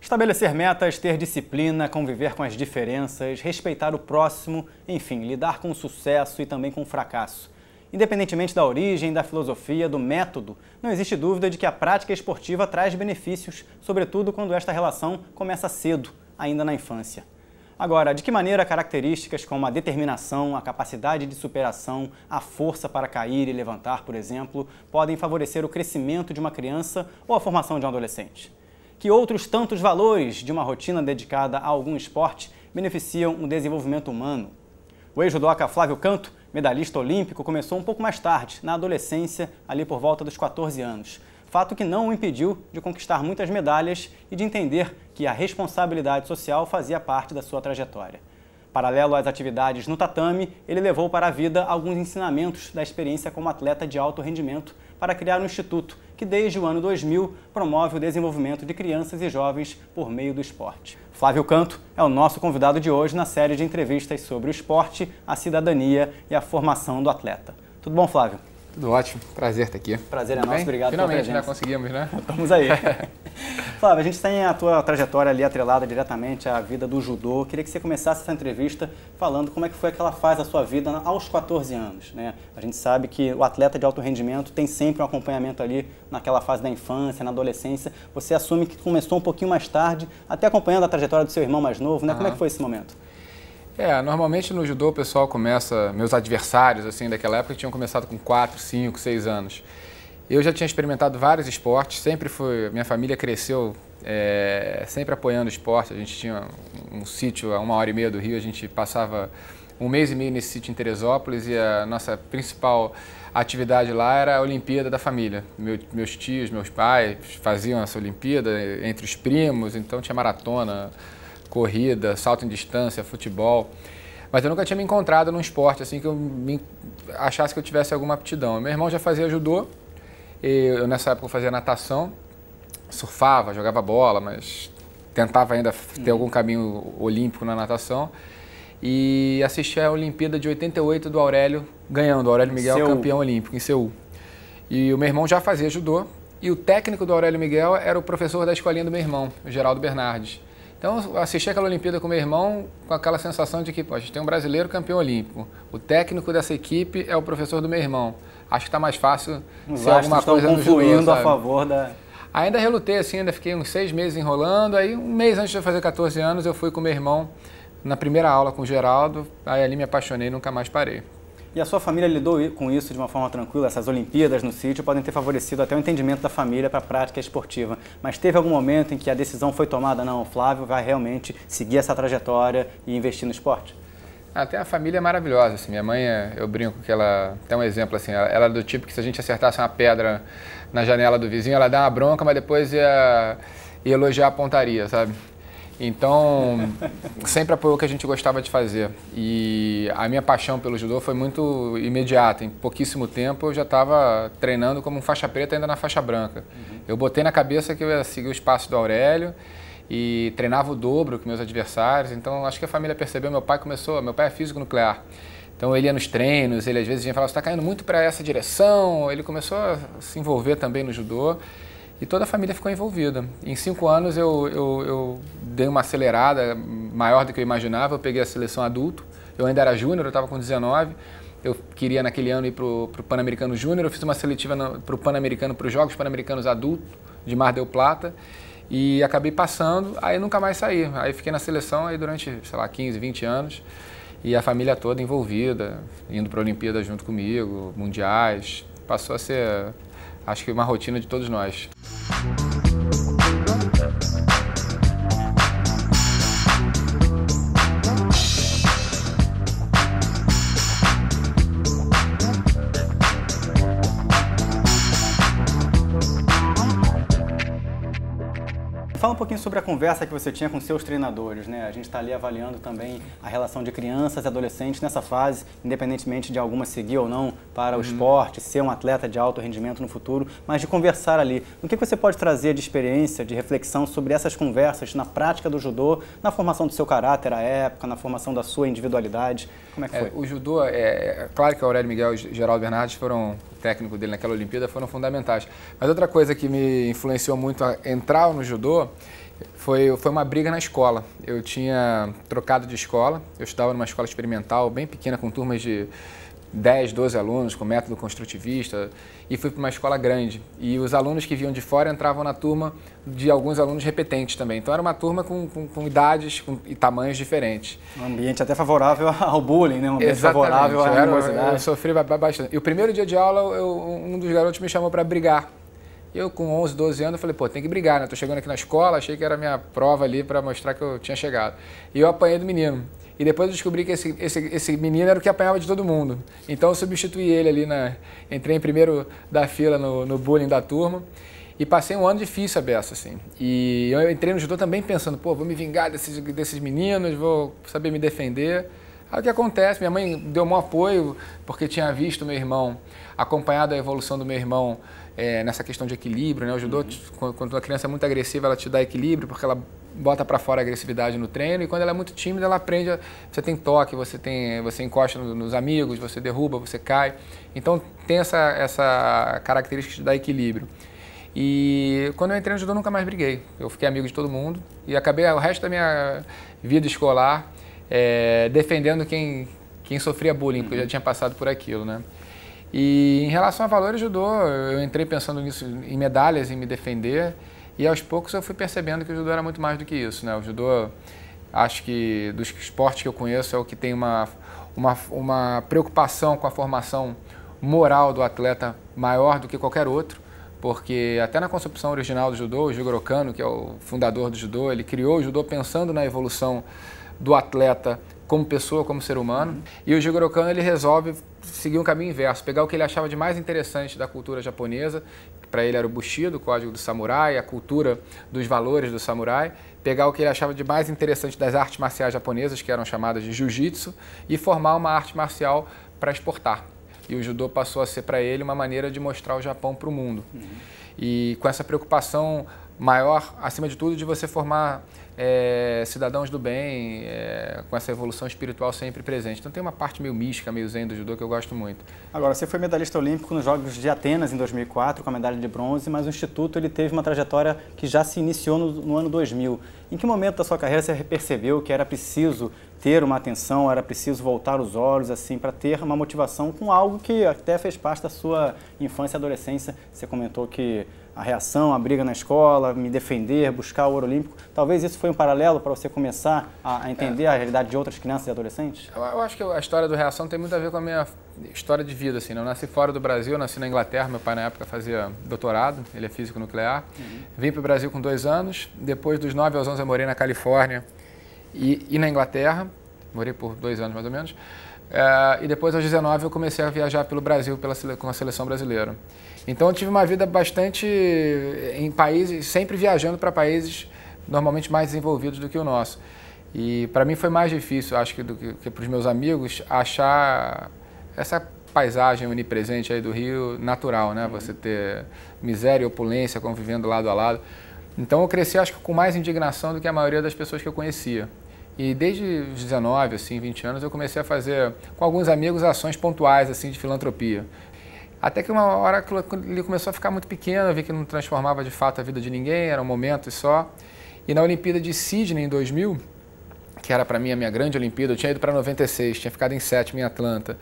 Estabelecer metas, ter disciplina, conviver com as diferenças, respeitar o próximo, enfim, lidar com o sucesso e também com o fracasso. Independentemente da origem, da filosofia, do método, não existe dúvida de que a prática esportiva traz benefícios, sobretudo quando esta relação começa cedo, ainda na infância. Agora, de que maneira características como a determinação, a capacidade de superação, a força para cair e levantar, por exemplo, podem favorecer o crescimento de uma criança ou a formação de um adolescente? Que outros tantos valores de uma rotina dedicada a algum esporte beneficiam o desenvolvimento humano? O ex-judoca Flávio Canto, medalhista olímpico, começou um pouco mais tarde, na adolescência, ali por volta dos 14 anos. Fato que não o impediu de conquistar muitas medalhas e de entender que a responsabilidade social fazia parte da sua trajetória. Paralelo às atividades no tatame, ele levou para a vida alguns ensinamentos da experiência como atleta de alto rendimento para criar um instituto que, desde o ano 2000, promove o desenvolvimento de crianças e jovens por meio do esporte. Flávio Canto é o nosso convidado de hoje na série de entrevistas sobre o esporte, a cidadania e a formação do atleta. Tudo bom, Flávio? Tudo ótimo, prazer estar aqui. Prazer é nosso, obrigado pela presença. Finalmente, já conseguimos, né? Estamos aí. Flávio, a gente tem a tua trajetória ali atrelada diretamente à vida do judô. Queria que você começasse essa entrevista falando como é que foi aquela fase da sua vida aos 14 anos, né? A gente sabe que o atleta de alto rendimento tem sempre um acompanhamento ali naquela fase da infância, na adolescência. Você assume que começou um pouquinho mais tarde, até acompanhando a trajetória do seu irmão mais novo, né? Como é que foi esse momento? Normalmente no judô o pessoal começa, meus adversários assim daquela época tinham começado com 4, 5, 6 anos. Eu já tinha experimentado vários esportes, minha família cresceu sempre apoiando o esporte. A gente tinha um sítio a 1h30 do Rio, a gente passava 1 mês e meio nesse sítio em Teresópolis e a nossa principal atividade lá era a Olimpíada da família. Meus tios, meus pais faziam essa Olimpíada entre os primos, então tinha maratona, corrida, salto em distância, futebol. Mas eu nunca tinha me encontrado num esporte assim que eu achasse que eu tivesse alguma aptidão. Meu irmão já fazia judô, eu nessa época eu fazia natação, surfava, jogava bola, mas tentava ainda ter algum caminho olímpico na natação. E assisti a Olimpíada de 88 do Aurélio, ganhando, o Aurélio Miguel, campeão olímpico, em Seul. E o meu irmão já fazia judô, e o técnico do Aurélio Miguel era o professor da escolinha do meu irmão, o Geraldo Bernardes. Então, eu assisti aquela Olimpíada com meu irmão com aquela sensação de que a gente tem um brasileiro campeão olímpico. O técnico dessa equipe é o professor do meu irmão. Acho que está mais fácil ser alguma coisa no judô, a favor da... Ainda relutei, assim, ainda fiquei uns 6 meses enrolando. Aí, um mês antes de eu fazer 14 anos, eu fui com meu irmão na primeira aula com o Geraldo. Aí ali me apaixonei e nunca mais parei. E a sua família lidou com isso de uma forma tranquila? Essas Olimpíadas no sítio podem ter favorecido até o entendimento da família para a prática esportiva. Mas teve algum momento em que a decisão foi tomada, não, o Flávio vai realmente seguir essa trajetória e investir no esporte? Até a família é maravilhosa. Assim. Minha mãe, eu brinco que ela tem um exemplo, assim, ela é do tipo que se a gente acertasse uma pedra na janela do vizinho, ela dá uma bronca, mas depois ia elogiar a pontaria, sabe? Então, sempre apoiou o que a gente gostava de fazer. E a minha paixão pelo judô foi muito imediata. Em pouquíssimo tempo eu já estava treinando como um faixa preta ainda na faixa branca. Eu botei na cabeça que eu ia seguir os passos do Aurélio e treinava o dobro que meus adversários. Então, acho que a família percebeu. Meu pai é físico nuclear. Então, ele ia nos treinos, ele às vezes vinha falar, você está caindo muito para essa direção. Ele começou a se envolver também no judô. E toda a família ficou envolvida. Em 5 anos eu dei uma acelerada maior do que eu imaginava, eu peguei a seleção adulto, eu ainda era júnior, eu estava com 19, eu queria naquele ano ir para o Pan-Americano Júnior, eu fiz uma seletiva para o Pan-Americano, para os Jogos Pan-Americanos Adultos de Mar del Plata, e acabei passando, aí nunca mais saí. Aí fiquei na seleção aí durante, sei lá, 15, 20 anos, e a família toda envolvida, indo para a Olimpíada junto comigo, mundiais, passou a ser... Acho que uma rotina de todos nós. Fala um pouquinho sobre a conversa que você tinha com seus treinadores, né? A gente está ali avaliando também a relação de crianças e adolescentes nessa fase, independentemente de alguma seguir ou não para o esporte, ser um atleta de alto rendimento no futuro, mas de conversar ali. O que você pode trazer de experiência, de reflexão sobre essas conversas na prática do judô, na formação do seu caráter à época, na formação da sua individualidade? Como é que foi? O judô, claro que o Aurélio Miguel e o Geraldo Bernardes foram, o técnico dele naquela Olimpíada, foram fundamentais. Mas outra coisa que me influenciou muito a entrar no judô, Foi uma briga na escola. Eu tinha trocado de escola, eu estudava numa escola experimental bem pequena, com turmas de 10, 12 alunos, com método construtivista, e fui para uma escola grande. E os alunos que vinham de fora entravam na turma de alguns alunos repetentes também. Então era uma turma com idades e tamanhos diferentes. Um ambiente até favorável ao bullying, né? Um ambiente favorável à animosidade. Eu sofri bastante. E o primeiro dia de aula, um dos garotos me chamou para brigar. Eu, com 11, 12 anos, falei, pô, tem que brigar, né? Tô chegando aqui na escola, achei que era a minha prova ali para mostrar que eu tinha chegado. E eu apanhei do menino. E depois eu descobri que esse menino era o que apanhava de todo mundo. Então eu substituí ele ali, entrei em primeiro da fila no bullying da turma. E passei um ano difícil a beça, assim. E eu entrei no judô também pensando, pô, vou me vingar desses meninos, vou saber me defender. Aí o que acontece? Minha mãe deu um apoio, porque tinha visto meu irmão, acompanhado a evolução do meu irmão nessa questão de equilíbrio, né? O judô, quando a criança é muito agressiva, ela te dá equilíbrio, porque ela bota para fora a agressividade no treino, e quando ela é muito tímida, ela aprende, você tem toque, você encosta nos amigos, você derruba, você cai. Então tem essa característica de dar equilíbrio. E quando eu entrei no judô, nunca mais briguei. Eu fiquei amigo de todo mundo e acabei o resto da minha vida escolar defendendo quem sofria bullying, porque eu já tinha passado por aquilo, né? E em relação a valores judô, eu entrei pensando nisso, em medalhas, em me defender, e aos poucos eu fui percebendo que o judô era muito mais do que isso, né? O judô, acho que dos esportes que eu conheço, é o que tem uma preocupação com a formação moral do atleta maior do que qualquer outro, porque até na concepção original do judô, o Jigoro Kano, que é o fundador do judô, ele criou o judô pensando na evolução do atleta como pessoa, como ser humano. E o Jigoro Kano, ele resolve seguir um caminho inverso, pegar o que ele achava de mais interessante da cultura japonesa, que para ele era o Bushido, o código do samurai, a cultura dos valores do samurai, pegar o que ele achava de mais interessante das artes marciais japonesas, que eram chamadas de jiu-jitsu, e formar uma arte marcial para exportar. E o judô passou a ser para ele uma maneira de mostrar o Japão para o mundo. E com essa preocupação maior, acima de tudo, de você formar cidadãos do bem, com essa evolução espiritual sempre presente. Então tem uma parte meio mística, meio zen do judô que eu gosto muito. Agora, você foi medalhista olímpico nos Jogos de Atenas em 2004, com a medalha de bronze, mas o Instituto ele teve uma trajetória que já se iniciou no ano 2000. Em que momento da sua carreira você percebeu que era preciso ter uma atenção, era preciso voltar os olhos, assim, para ter uma motivação com algo que até fez parte da sua infância e adolescência? Você comentou que a reação, a briga na escola, me defender, buscar o ouro olímpico, talvez isso foi um paralelo para você começar a entender a realidade de outras crianças e adolescentes? Eu acho que a história do reação tem muito a ver com a minha história de vida, assim, né? Eu nasci fora do Brasil, eu nasci na Inglaterra, meu pai na época fazia doutorado, ele é físico nuclear. Vim para o Brasil com 2 anos, depois dos 9 aos 11 eu morei na Califórnia e na Inglaterra, morei por 2 anos mais ou menos, e depois aos 19 eu comecei a viajar pelo Brasil com a seleção brasileira. Então eu tive uma vida bastante em países, sempre viajando para países normalmente mais desenvolvidos do que o nosso. E para mim foi mais difícil, acho que, do que para os meus amigos, achar essa paisagem onipresente aí do Rio natural, né? Você ter miséria e opulência convivendo lado a lado. Então eu cresci, acho que com mais indignação do que a maioria das pessoas que eu conhecia. E desde os 19, assim, 20 anos, eu comecei a fazer, com alguns amigos, ações pontuais, assim, de filantropia. Até que uma hora ele começou a ficar muito pequeno, eu vi que não transformava de fato a vida de ninguém, eram momentos só. E na Olimpíada de Sydney, em 2000, que era para mim a minha grande Olimpíada, eu tinha ido para 96, tinha ficado em 7º em Atlanta.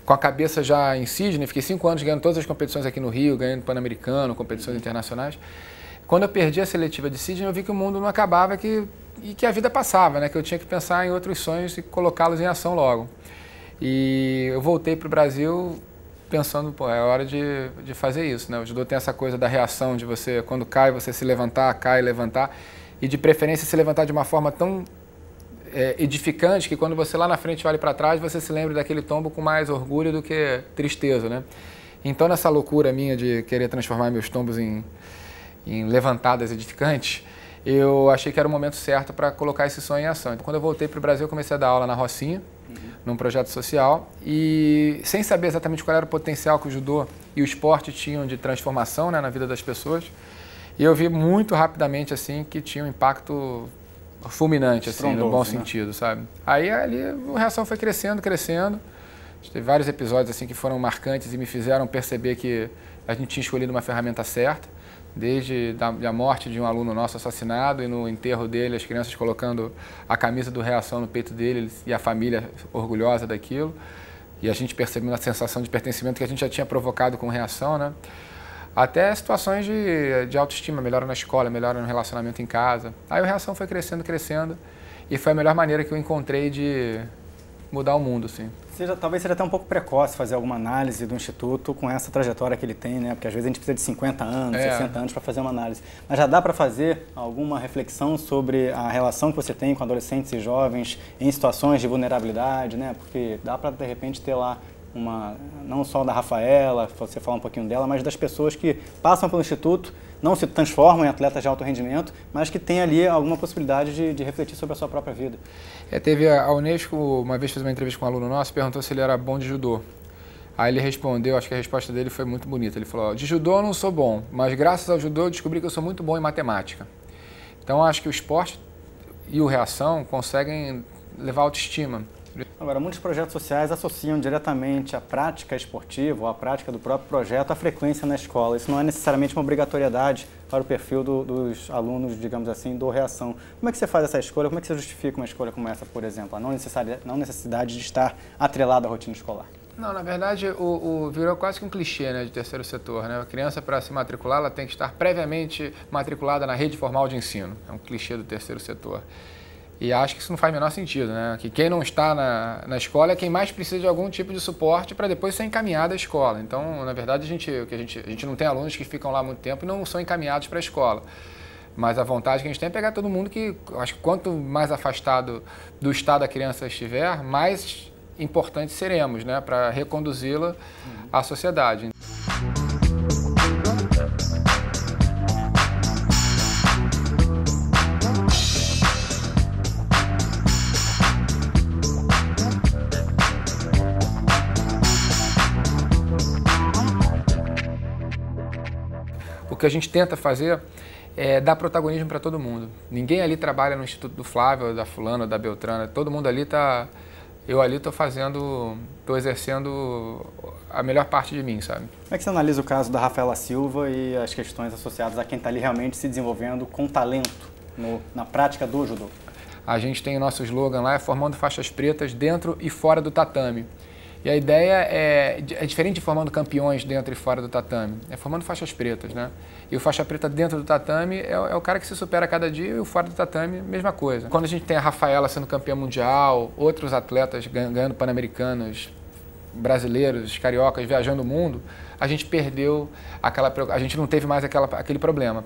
Com a cabeça já em Sydney, fiquei 5 anos ganhando todas as competições aqui no Rio, ganhando Pan-Americano, competições internacionais. Quando eu perdi a seletiva de Sydney, eu vi que o mundo não acabava e que a vida passava, né? Que eu tinha que pensar em outros sonhos e colocá-los em ação logo. E eu voltei para o Brasil pensando, pô, é hora de fazer isso, né? O judô tem essa coisa da reação, de você, quando cai, você se levantar, cai, levantar, e de preferência se levantar de uma forma tão edificante que quando você lá na frente olha para trás, você se lembra daquele tombo com mais orgulho do que tristeza, né? Então, nessa loucura minha de querer transformar meus tombos em levantadas edificantes, eu achei que era o momento certo para colocar esse sonho em ação. Então, quando eu voltei para o Brasil, eu comecei a dar aula na Rocinha, num projeto social, e sem saber exatamente qual era o potencial que o judô e o esporte tinham de transformação, né, na vida das pessoas, e eu vi muito rapidamente assim que tinha um impacto fulminante, assim, no bom sentido, sabe? Aí ali a reação foi crescendo. Teve vários episódios assim que foram marcantes e me fizeram perceber que a gente tinha escolhido uma ferramenta certa. desde a morte de um aluno nosso assassinado e no enterro dele, as crianças colocando a camisa do Reação no peito dele e a família orgulhosa daquilo. E a gente percebendo a sensação de pertencimento que a gente já tinha provocado com Reação, né? Até situações de autoestima, melhora na escola, melhora no relacionamento em casa. Aí a Reação foi crescendo, crescendo, e foi a melhor maneira que eu encontrei de mudar o mundo, assim. Talvez seja até um pouco precoce fazer alguma análise do Instituto com essa trajetória que ele tem, né? Porque às vezes a gente precisa de 50 anos, 60 anos para fazer uma análise. Mas já dá para fazer alguma reflexão sobre a relação que você tem com adolescentes e jovens em situações de vulnerabilidade, né? Porque dá para, de repente, ter lá não só da Rafaela, você fala um pouquinho dela, mas das pessoas que passam pelo Instituto, não se transformam em atletas de alto rendimento, mas que têm ali alguma possibilidade de refletir sobre a sua própria vida. Teve a Unesco, uma vez fez uma entrevista com um aluno nosso, perguntou se ele era bom de judô. Aí ele respondeu, acho que a resposta dele foi muito bonita. Ele falou, de judô eu não sou bom, mas graças ao judô eu descobri que eu sou muito bom em matemática. Então acho que o esporte e o Reação conseguem levar autoestima. Agora, muitos projetos sociais associam diretamente a prática esportiva ou a prática do próprio projeto à frequência na escola. Isso não é necessariamente uma obrigatoriedade para o perfil dos alunos, digamos assim, do Reação. Como é que você faz essa escolha? Como é que você justifica uma escolha como essa, por exemplo? A não necessidade de estar atrelada à rotina escolar. Não, na verdade, virou quase que um clichê, né, de terceiro setor, né? A criança, para se matricular, ela tem que estar previamente matriculada na rede formal de ensino. É um clichê do terceiro setor. E acho que isso não faz o menor sentido, né? Que quem não está na escola é quem mais precisa de algum tipo de suporte para depois ser encaminhado à escola. Então, na verdade, a gente não tem alunos que ficam lá muito tempo e não são encaminhados para a escola. Mas a vontade que a gente tem é pegar todo mundo que, acho que quanto mais afastado do estado a criança estiver, mais importantes seremos, né? Para reconduzi-la à sociedade. O que a gente tenta fazer é dar protagonismo para todo mundo. Ninguém ali trabalha no Instituto do Flávio, da fulana, da Beltrana. Todo mundo ali está... Eu ali estou exercendo a melhor parte de mim, sabe? Como é que você analisa o caso da Rafaela Silva e as questões associadas a quem está ali realmente se desenvolvendo com talento na prática do judô? A gente tem o nosso slogan lá, formando faixas pretas dentro e fora do tatame. E a ideia é diferente de formando campeões dentro e fora do tatame, é formando faixas pretas, né? E o faixa preta dentro do tatame é o cara que se supera a cada dia, e o fora do tatame, mesma coisa. Quando a gente tem a Rafaela sendo campeã mundial, outros atletas ganhando pan-americanos, brasileiros, cariocas, viajando o mundo, a gente perdeu a gente não teve mais aquele problema.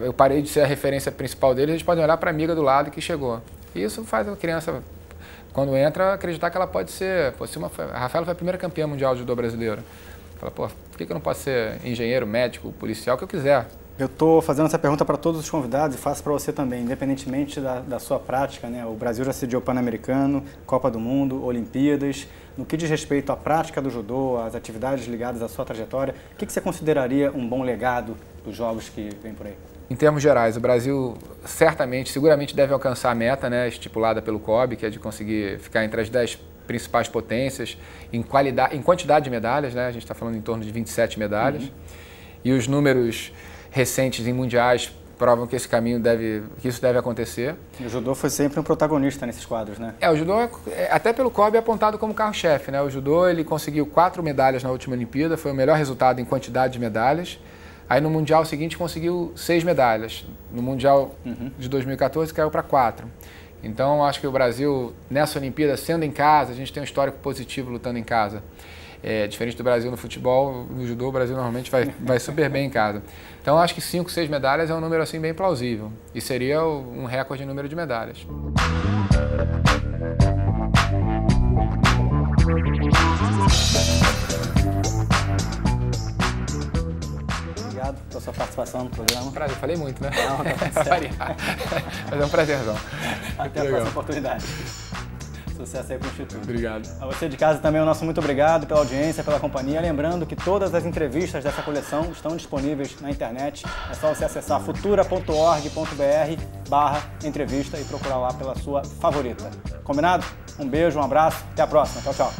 Eu parei de ser a referência principal deles, eles podem olhar para a amiga do lado que chegou. E isso faz a criança, quando entra, acreditar que ela pode ser... A Rafaela foi a primeira campeã mundial de judô brasileiro. Fala, por que eu não posso ser engenheiro, médico, policial, o que eu quiser? Eu estou fazendo essa pergunta para todos os convidados e faço para você também, independentemente da sua prática, né? O Brasil já sediou Pan-Americano, Copa do Mundo, Olimpíadas. No que diz respeito à prática do judô, às atividades ligadas à sua trajetória, o que você consideraria um bom legado dos jogos que vem por aí? Em termos gerais, o Brasil seguramente deve alcançar a meta, né, estipulada pelo COB, que é de conseguir ficar entre as 10 principais potências em quantidade de medalhas, né? A gente está falando em torno de 27 medalhas. E os números recentes em mundiais provam que que isso deve acontecer. E o judô foi sempre um protagonista nesses quadros, né? O judô, até pelo COB, é apontado como carro-chefe, né? O judô, ele conseguiu 4 medalhas na última Olimpíada, foi o melhor resultado em quantidade de medalhas. Aí no Mundial seguinte conseguiu 6 medalhas. No Mundial de 2014 caiu para 4. Então acho que o Brasil, nessa Olimpíada, sendo em casa, a gente tem um histórico positivo lutando em casa. Diferente do Brasil no futebol, no judô o Brasil normalmente vai super bem em casa. Então acho que 5, 6 medalhas é um número assim bem plausível. E seria um recorde em número de medalhas. Obrigado pela sua participação no programa. Prazer, falei muito, né? Não, tá certo. Mas é um prazerzão. Até a próxima oportunidade. Sucesso aí para o Instituto. Obrigado. A você de casa também o nosso muito obrigado pela audiência, pela companhia. Lembrando que todas as entrevistas dessa coleção estão disponíveis na internet. É só você acessar futura.org.br/entrevista e procurar lá pela sua favorita. Combinado? Um beijo, um abraço, até a próxima. Tchau, tchau.